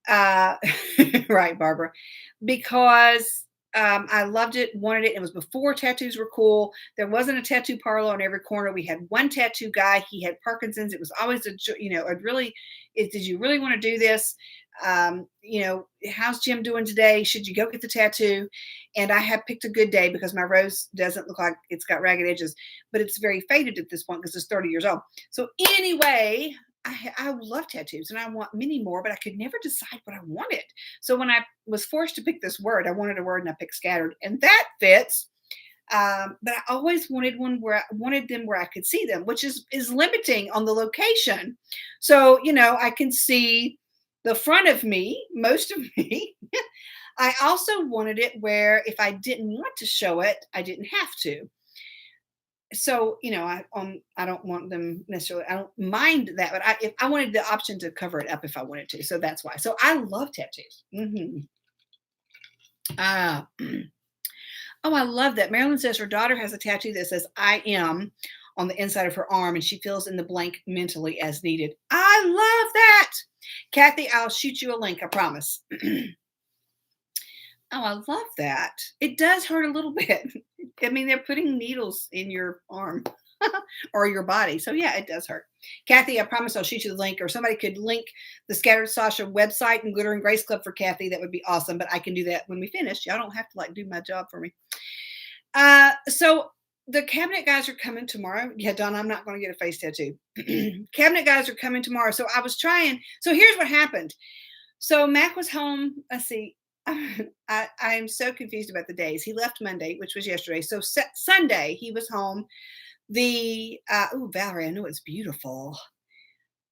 right, Barbara, because I loved it, wanted it. It was before tattoos were cool. There wasn't a tattoo parlor on every corner. We had one tattoo guy. He had Parkinson's. It was always did you really want to do this? How's Jim doing today? Should you go get the tattoo? And I have picked a good day because my rose doesn't look like it's got ragged edges, but it's very faded at this point because it's 30 years old. So anyway, I love tattoos and I want many more, but I could never decide what I wanted. So when I was forced to pick this word, I wanted a word and I picked scattered, and that fits. But I always wanted one where I wanted them where I could see them, which is limiting on the location. So, I can see the front of me, most of me. I also wanted it where if I didn't want to show it, I didn't have to. So, I don't want them necessarily. I don't mind that, but if I wanted the option to cover it up if I wanted to. So that's why. So I love tattoos. Oh, I love that. Marilyn says her daughter has a tattoo that says "I am" on the inside of her arm, and she fills in the blank mentally as needed. I love that. Kathy, I'll shoot you a link. I promise. Oh, I love that. It does hurt a little bit. I mean, they're putting needles in your arm. or your body. So yeah, it does hurt. Kathy, I promise I'll shoot you the link, or somebody could link the Scattered Sasha website and Glitter and Grace Club for Kathy. That would be awesome. But I can do that when we finish. Y'all don't have to like do my job for me. So the cabinet guys are coming tomorrow. Yeah, Donna, I'm not going to get a face tattoo. Cabinet guys are coming tomorrow. So I was trying. So here's what happened. So Mac was home. Let's see. I am so confused about the days. He left Monday, which was yesterday. So Sunday he was home. Valerie, I know it's beautiful.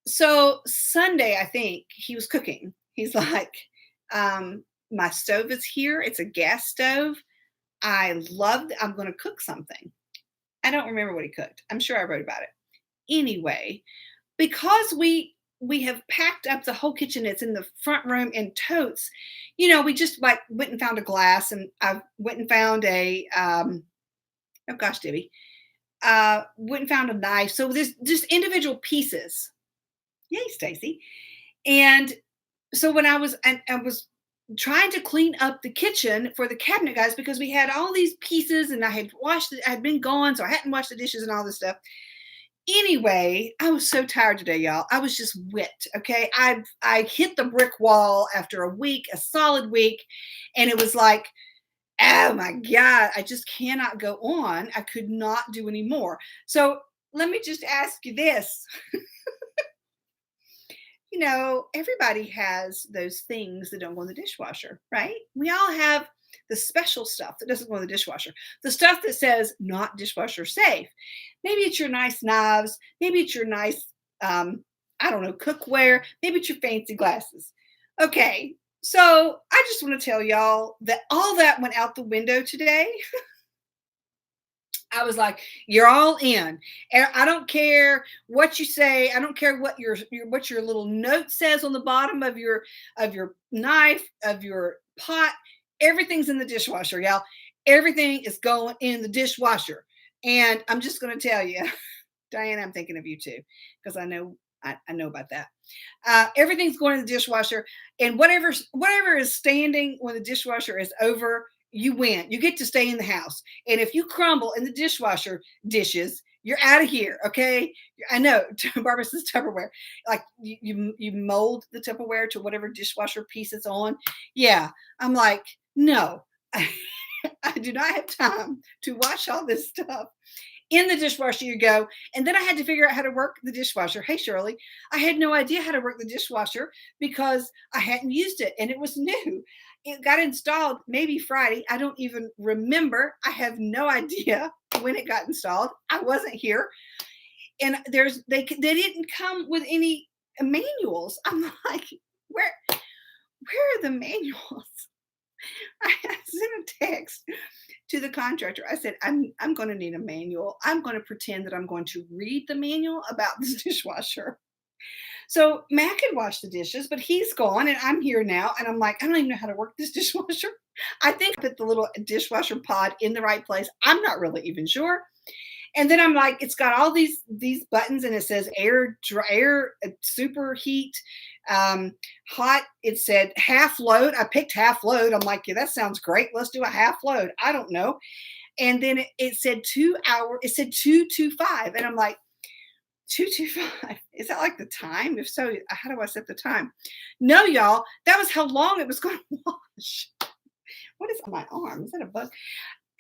So Sunday, I think he was cooking. He's like, my stove is here. It's a gas stove. I'm going to cook something. I don't remember what he cooked. I'm sure I wrote about it. Anyway, because we have packed up the whole kitchen. It's in the front room in totes. We just like went and found a glass, and I went and found a, oh gosh, Debbie, went and found a knife. So there's just individual pieces. Yay, Stacy. And so when I was trying to clean up the kitchen for the cabinet guys, because we had all these pieces and I had been gone, so I hadn't washed the dishes and all this stuff. Anyway, I was so tired today, y'all. I was just whipped. Okay. I hit the brick wall after a solid week. And it was like, oh my God, I just cannot go on. I could not do any more. So let me just ask you this. Everybody has those things that don't go in the dishwasher, right? We all have the special stuff that doesn't go in the dishwasher. The stuff that says not dishwasher safe. Maybe it's your nice knives. Maybe it's your nice, cookware. Maybe it's your fancy glasses. Okay, so I just want to tell y'all that all that went out the window today. I was like, you're all in. And I don't care what you say. I don't care what your little note says on the bottom of your knife, of your pot. Everything's in the dishwasher, y'all. Everything is going in the dishwasher. And I'm just going to tell you, Diana, I'm thinking of you too, because I know about that. Everything's going in the dishwasher, and whatever is standing when the dishwasher is over, you win. You get to stay in the house. And if you crumble in the dishwasher dishes, you're out of here. Okay. I know Barbara says Tupperware, like you mold the Tupperware to whatever dishwasher piece it's on. Yeah. I'm like, no, I do not have time to wash all this stuff. In the dishwasher you go. And then I had to figure out how to work the dishwasher. Hey, Shirley, I had no idea how to work the dishwasher because I hadn't used it and it was new. It got installed maybe Friday. I don't even remember. I have no idea when it got installed. I wasn't here. And they didn't come with any manuals. I'm like, where are the manuals? I sent a text to the contractor. I said, I'm going to need a manual. I'm going to pretend that I'm going to read the manual about this dishwasher. So Mac had washed the dishes, but he's gone and I'm here now. And I'm like, I don't even know how to work this dishwasher. I think I put the little dishwasher pod in the right place. I'm not really even sure. And then I'm like, it's got all these buttons and it says air, super heat, hot. It said half load. I picked half load. I'm like, yeah, that sounds great. Let's do a half load. I don't know. And then it said 2 hours. It said 225. And I'm like, 225. Is that like the time? If so, how do I set the time? No, y'all, that was how long it was going to wash. What is on my arm? Is that a bug?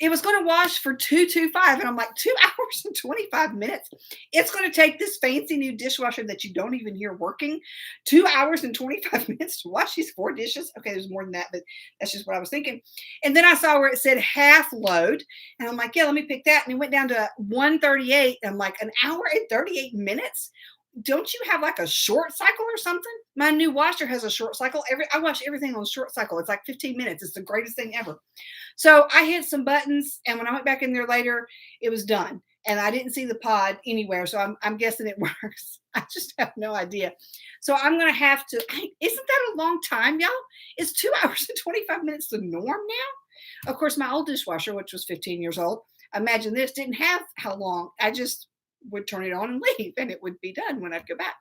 It was going to wash for 225. And I'm like, 2 hours and 25 minutes. It's going to take this fancy new dishwasher that you don't even hear working 2 hours and 25 minutes to wash these 4 dishes. Okay, there's more than that, but that's just what I was thinking. And then I saw where it said half load. And I'm like, yeah, let me pick that. And it went down to 138. And I'm like, an hour and 38 minutes? Don't you have like a short cycle or something? My new washer has a short cycle. I wash everything on short cycle. It's like 15 minutes. It's the greatest thing ever. So I hit some buttons, and when I went back in there later, it was done. And I didn't see the pod anywhere. So I'm guessing it works. I just have no idea. So I'm going to have to, isn't that a long time, y'all? Is 2 hours and 25 minutes the norm now? Of course, my old dishwasher, which was 15 years old, imagine this, didn't have how long. I just would turn it on and leave, and it would be done when I'd go back.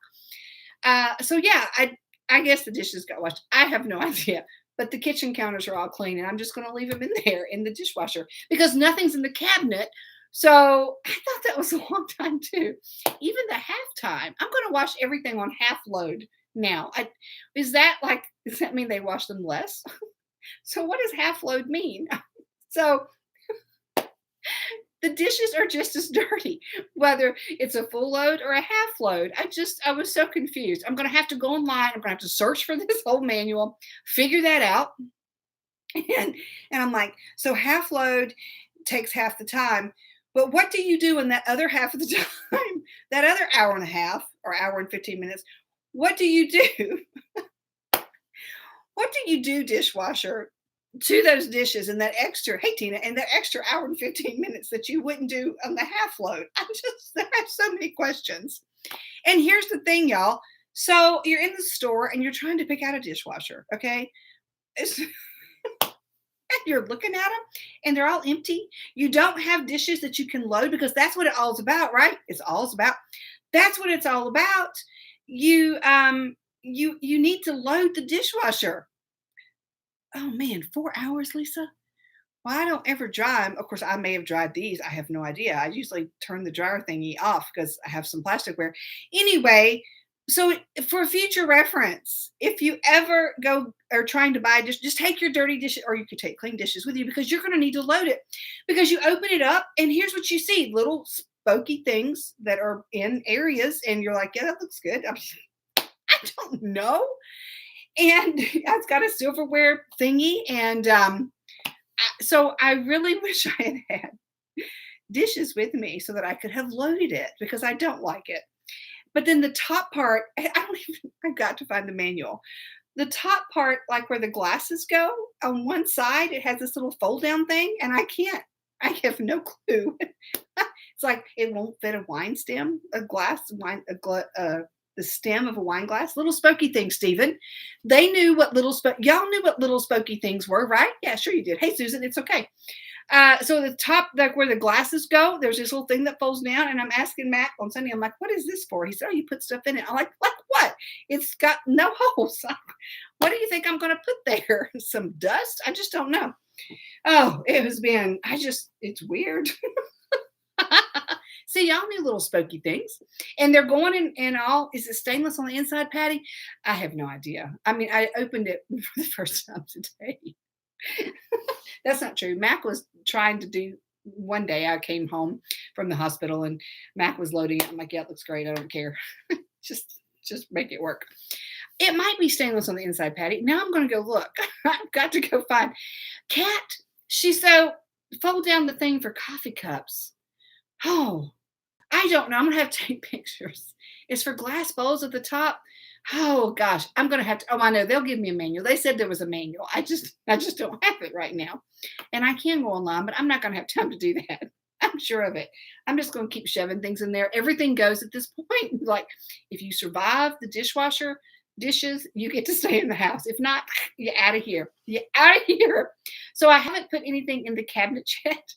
So yeah, I guess the dishes got washed. I have no idea, but the kitchen counters are all clean, and I'm just going to leave them in there in the dishwasher because nothing's in the cabinet So I thought that was a long time too. Even the halftime, I'm going to wash everything on half load now. Does that mean they wash them less? So what does half load mean? So the dishes are just as dirty, whether it's a full load or a half load. I was so confused. I'm going to have to go online. I'm going to have to search for this whole manual, figure that out. And, and I'm like, so half load takes half the time. But what do you do in that other half of the time, that other hour and a half or hour and 15 minutes? What do you do? What do you do, dishwasher, to those dishes and that extra, hey Tina, and that extra hour and 15 minutes that you wouldn't do on the half load? I have so many questions. And here's the thing, y'all. So you're in the store and you're trying to pick out a dishwasher, okay? It's, you're looking at them and they're all empty. You don't have dishes that you can load because that's what it all's about, right? It's all about. That's what it's all about. You need to load the dishwasher. Oh man, 4 hours, Lisa? Well, I don't ever dry 'em. Of course, I may have dried these. I have no idea. I usually turn the dryer thingy off because I have some plasticware. Anyway, so for future reference, if you ever go or trying to buy a dish, just take your dirty dishes, or you could take clean dishes with you because you're going to need to load it. Because you open it up and here's what you see: little spokey things that are in areas, and you're like, yeah, that looks good. I don't know. And it's got a silverware thingy, and so I really wish I had had dishes with me so that I could have loaded it because I don't like it. But then the top part, I've got to find the manual. The top part, like where the glasses go on one side, it has this little fold down thing, and I have no clue. It's like it won't fit a wine stem, a glass, the stem of a wine glass. Little spokey things, Stephen. They knew what y'all knew what little spokey things were, right? Yeah, sure you did. Hey, Susan, it's okay. So the top, like where the glasses go, there's this little thing that folds down. And I'm asking Matt on Sunday, I'm like, what is this for? He said, oh, you put stuff in it. I'm like what? It's got no holes. What do you think I'm going to put there? Some dust? I just don't know. Oh, it's weird. See, y'all knew little spokey things. And they're going in all, is it stainless on the inside, Patty? I have no idea. I mean, I opened it for the first time today. That's not true. Mac was trying to do, one day I came home from the hospital and Mac was loading it. I'm like, yeah, it looks great. I don't care. just make it work. It might be stainless on the inside, Patty. Now I'm going to go look. I've got to go find Cat. Fold down the thing for coffee cups. Oh, I don't know. I'm going to have to take pictures. It's for glass bowls at the top. Oh gosh, I'm going to have to. Oh, I know. They'll give me a manual. They said there was a manual. I just don't have it right now. And I can go online, but I'm not going to have time to do that. I'm sure of it. I'm just going to keep shoving things in there. Everything goes at this point. Like if you survive the dishwasher dishes, you get to stay in the house. If not, you're out of here. You're out of here. So I haven't put anything in the cabinet yet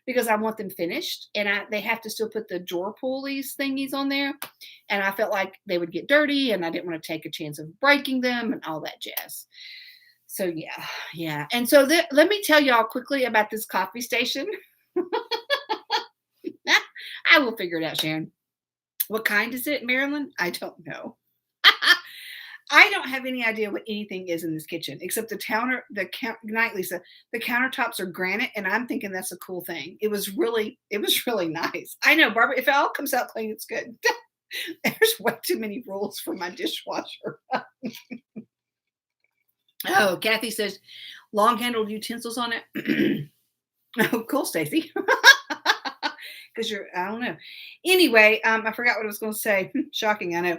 because I want them finished. And they have to still put the drawer pulleys thingies on there. And I felt like they would get dirty and I didn't want to take a chance of breaking them and all that jazz. So yeah. And so let me tell y'all quickly about this coffee station. I will figure it out, Sharon. What kind is it, Marilyn? I don't know. I don't have any idea what anything is in this kitchen except night, Lisa. The countertops are granite, and I'm thinking that's a cool thing. It was really nice. I know, Barbara. If it all comes out clean, it's good. There's way too many rules for my dishwasher. Oh, Kathy says long-handled utensils on it. Oh, cool, Stacy. Because I don't know. Anyway, I forgot what I was going to say. Shocking, I know.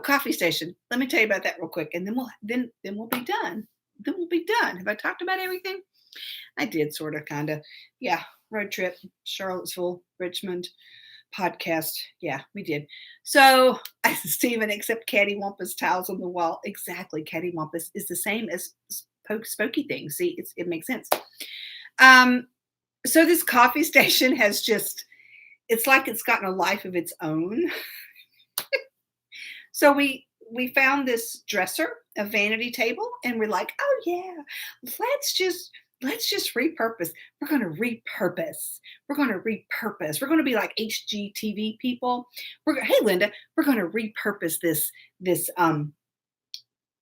Coffee station. Let me tell you about that real quick, and then we'll be done. Then we'll be done. Have I talked about everything? I did, sort of, kind of. Yeah, road trip, Charlottesville, Richmond, podcast. Yeah, we did. So, Stephen, except cattywampus tiles on the wall. Exactly, cattywampus is the same as spokey things. See, it makes sense. So this coffee station has it's like it's gotten a life of its own. So we found this dresser, a vanity table, and we're like, oh yeah, let's just let's just repurpose. We're going to repurpose. We're going to repurpose. We're going to be like HGTV people. Hey Linda, we're going to repurpose this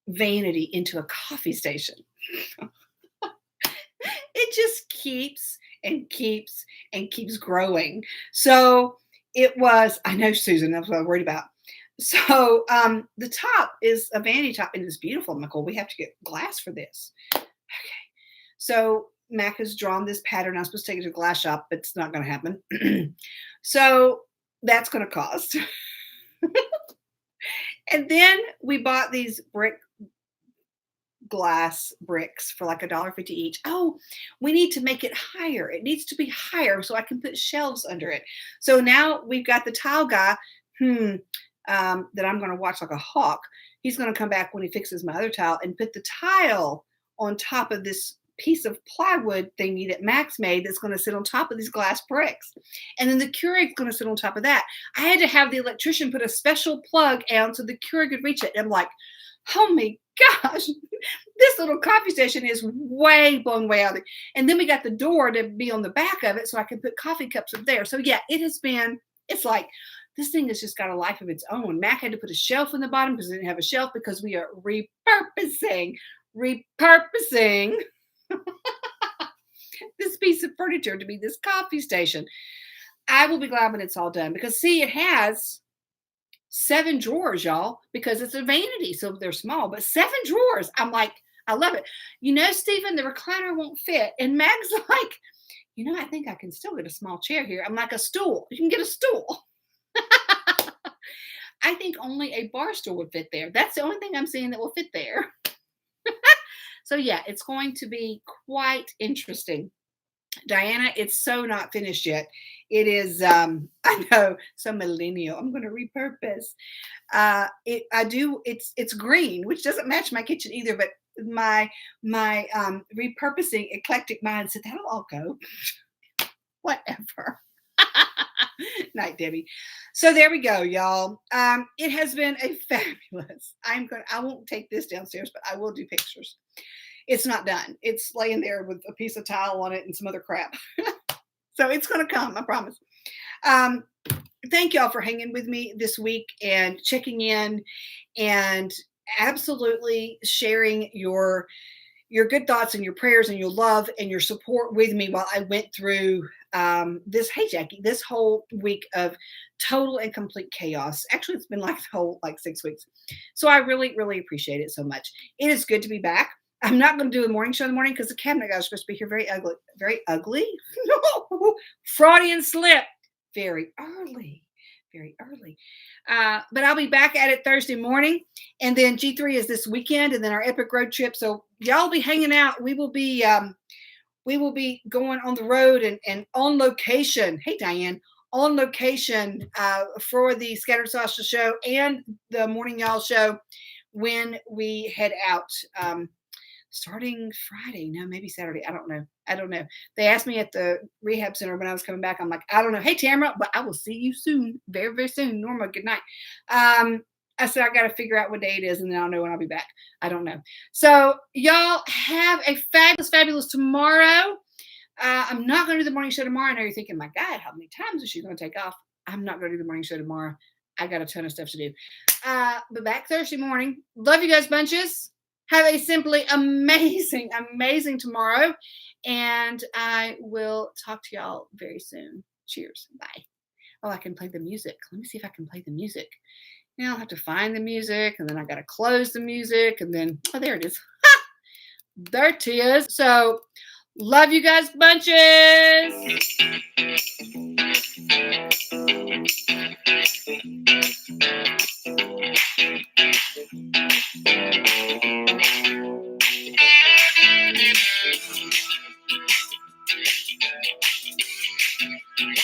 vanity into a coffee station. It just keeps and keeps and keeps growing. So it was, I know, Susan, that's what I'm worried about. So the top is a vanity top and it's beautiful. I'm like, well, we have to get glass for this. Okay. So Mac has drawn this pattern. I'm supposed to take it to a glass shop, but it's not going to happen. So that's going to cost. And then we bought these glass bricks for like $1.50 each. Oh, we need to make it higher. It needs to be higher so I can put shelves under it. So now we've got the tile guy that I'm going to watch like a hawk. He's going to come back when he fixes my other tile and put the tile on top of this piece of plywood thingy that Max made that's going to sit on top of these glass bricks. And then the Keurig is going to sit on top of that. I had to have the electrician put a special plug out so the Keurig could reach it. And I'm like, oh my gosh, this little coffee station is blown way out. And then we got the door to be on the back of it so I can put coffee cups up there. So yeah, it's like, this thing has just got a life of its own. Mac had to put a shelf in the bottom because it didn't have a shelf because we are repurposing this piece of furniture to be this coffee station. I will be glad when it's all done because see, it has 7 drawers, y'all, because it's a vanity. So they're small, but 7 drawers. I'm like, I love it. You know, Stephen, the recliner won't fit. And Mag's like, you know, I think I can still get a small chair here. I'm like, a stool. You can get a stool. I think only a bar stool would fit there. That's the only thing I'm seeing that will fit there. So yeah, it's going to be quite interesting. Diana, it's so not finished yet. It is, I know, so millennial. I'm going to repurpose. It's green, which doesn't match my kitchen either, but my repurposing eclectic mind said, that'll all go. Whatever. Night, Debbie. So there we go, y'all. It has been a fabulous. I won't take this downstairs, but I will do pictures. It's not done. It's laying there with a piece of tile on it and some other crap. So it's going to come, I promise. Thank y'all for hanging with me this week and checking in and absolutely sharing your good thoughts and your prayers and your love and your support with me while I went through this, hey Jackie, this whole week of total and complete chaos. Actually, it's been like the whole 6 weeks. So I really, really appreciate it so much. It is good to be back. I'm not going to do a morning show in the morning because the cabinet guys are supposed to be here very ugly. Freudian slip. Very early. But I'll be back at it Thursday morning. And then G3 is this weekend and then our epic road trip. So y'all be hanging out. We will be going on the road and on location. Hey, Diane, on location for the Scattered Sasha show and the Morning Y'all show when we head out. Starting Friday, no, maybe Saturday. I don't know. They asked me at the rehab center when I was coming back. I'm like, I don't know. Hey, Tamara, but I will see you soon. Very, very soon. Norma, good night. I said, I got to figure out what day it is and then I'll know when I'll be back. I don't know. So y'all have a fabulous tomorrow. I'm not going to do the morning show tomorrow. I know you're thinking, my God, how many times is she going to take off? I'm not going to do the morning show tomorrow. I got a ton of stuff to do. But back Thursday morning. Love you guys bunches. Have a simply amazing tomorrow. And I will talk to y'all very soon. Cheers. Bye. Oh, I can play the music. Let me see if I can play the music. Now I'll have to find the music. And then I got to close the music. And then, oh, there it is. There it is. So, love you guys bunches.